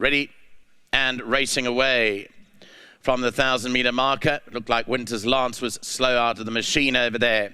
ready and racing away from the 1,000-meter marker. It looked like Winter's Lance was slow out of the machine over there.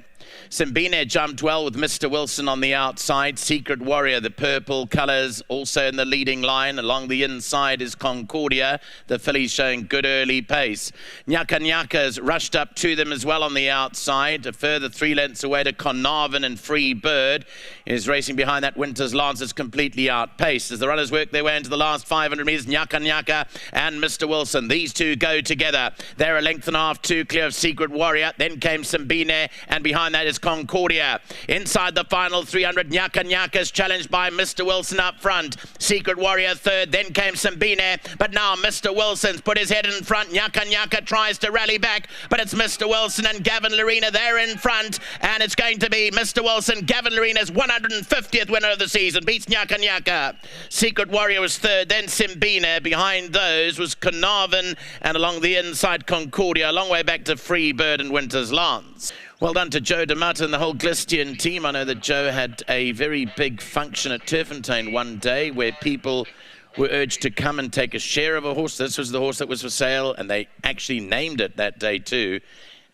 Simbine jumped well with Mr. Wilson on the outside. Secret Warrior, the purple colours, also in the leading line. Along the inside is Concordia. The fillies showing good early pace. Nyaka Nyaka has rushed up to them as well on the outside. A further 3 lengths away to Carnarvon, and Free Bird is racing behind that. Winter's Lance is completely outpaced. As the runners work their way into the last 500 metres, Nyaka Nyaka and Mr. Wilson. These two go together. They're a length and a half too clear of Secret Warrior. Then came Simbine, and behind that is Concordia. Inside the final 300, Nyaka Nyaka is challenged by Mr. Wilson up front. Secret Warrior third, then came Simbine, but now Mr. Wilson's put his head in front. Nyaka Nyaka tries to rally back, but it's Mr. Wilson and Gavin Lorena there in front, and it's going to be Mr. Wilson. Gavin Lorena's 150th winner of the season, beats Nyaka Nyaka. Secret Warrior was third, then Simbine. Behind those was Carnarvon, and along the inside Concordia, a long way back to Free Bird and Winter's Lance. Well done to Joe DeMatta and the whole Glistian team. I know that Joe had a very big function at Turffontein one day where people were urged to come and take a share of a horse. This was the horse that was for sale, and they actually named it that day too.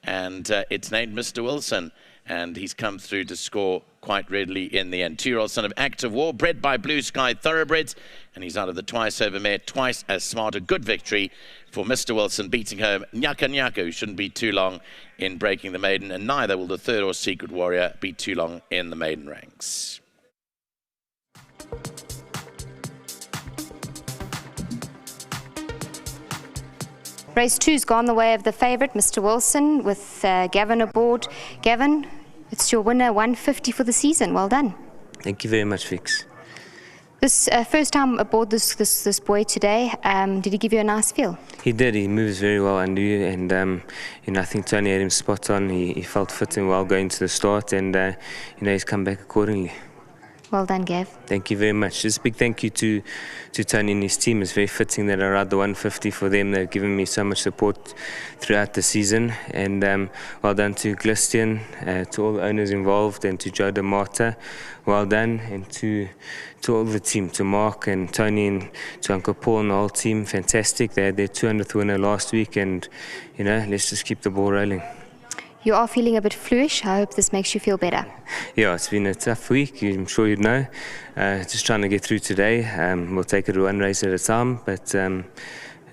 And it's named Mr. Wilson, and he's come through to score quite readily in the end. 2-year-old son of Active War, bred by Blue Sky Thoroughbreds, and he's out of the Twice Over mare, Twice As Smart. A good victory for Mr. Wilson, beating home Nyaka Nyaka, who shouldn't be too long in breaking the maiden, and neither will the third horse, Secret Warrior, be too long in the maiden ranks. Race 2's gone the way of the favourite, Mr. Wilson, with Gavin aboard. Gavin, it's your winner, 150 for the season. Well done. Thank you very much, Vix. This first time aboard this boy today, did he give you a nice feel? He did. He moves very well, I knew, and I think Tony had him spot on. He felt fit and well going to the start, and he's come back accordingly. Well done, Gav. Thank you very much. Just a big thank you to Tony and his team. It's very fitting that I ride the 150 for them. They've given me so much support throughout the season. And well done to Glistian, to all the owners involved, and to Joe DeMatta. Well done. And to all the team, to Mark and Tony and to Uncle Paul and the whole team. Fantastic. They had their 200th winner last week, and let's just keep the ball rolling. You are feeling a bit fluish. I hope this makes you feel better. Yeah, it's been a tough week. I'm sure you'd know. Just trying to get through today. We'll take it one race at a time, but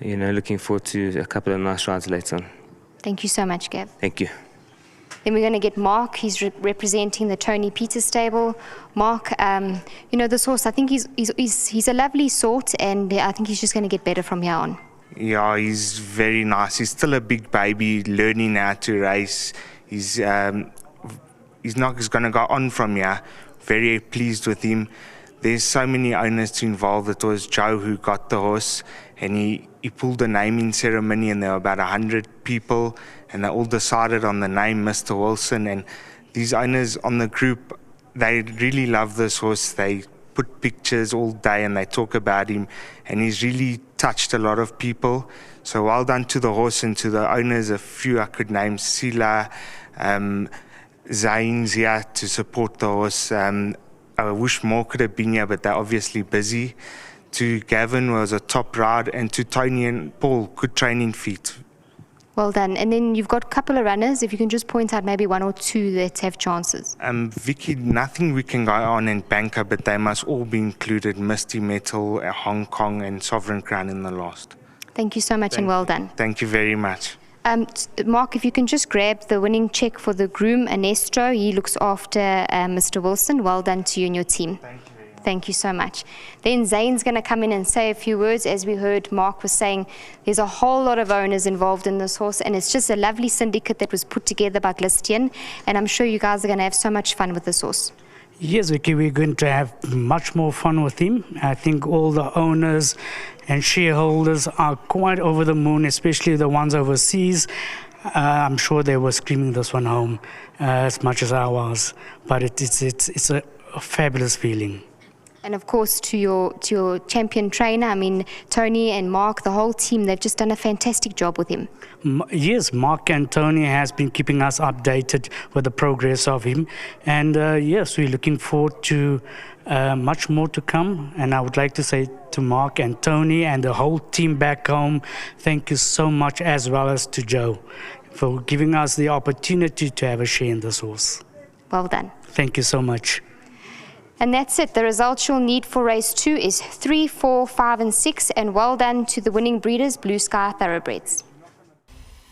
looking forward to a couple of nice rides later on. Thank you so much, Gav. Thank you. Then we're going to get Mark. He's representing the Tony Peters stable. Mark, this horse, I think he's a lovely sort, and I think he's just going to get better from here on. Yeah, he's very nice. He's still a big baby, learning how to race. He's going to go on from here. Very pleased with him. There's so many owners involved. It was Joe who got the horse, and he pulled a naming ceremony, and there were about 100 people, and they all decided on the name Mr. Wilson. And these owners on the group, they really love this horse. They put pictures all day and they talk about him, and he's really touched a lot of people. So well done to the horse and to the owners. A few I could name: Sila, Zain's here to support the horse. I wish more could have been here, but they're obviously busy. To Gavin was a top ride, and to Tony and Paul, good training feet. Well done. And then you've got a couple of runners. If you can just point out maybe 1 or 2 that have chances. Vicky, nothing we can go on in banker, but they must all be included. Misty Metal, Hong Kong, and Sovereign Crown in the last. Thank you so much, and well done. Thank you very much. Mark, if you can just grab the winning check for the groom, Anestro. He looks after Mr. Wilson. Well done to you and your team. Thank you. Thank you so much. Then Zane's going to come in and say a few words. As we heard, Mark was saying there's a whole lot of owners involved in this horse, and it's just a lovely syndicate that was put together by Glistian, and I'm sure you guys are going to have so much fun with this horse. Yes, Vicky, we're going to have much more fun with him. I think all the owners and shareholders are quite over the moon, especially the ones overseas. I'm sure they were screaming this one home as much as I was, but it's a fabulous feeling. And of course, to your champion trainer, I mean, Tony and Mark, the whole team, they've just done a fantastic job with him. Yes, Mark and Tony has been keeping us updated with the progress of him. And yes, we're looking forward to much more to come. And I would like to say to Mark and Tony and the whole team back home, thank you so much, as well as to Joe, for giving us the opportunity to have a share in this horse. Well done. Thank you so much. And that's it. The results you'll need for race 2 is 3, 4, 5, and 6. And well done to the winning breeders, Blue Sky Thoroughbreds.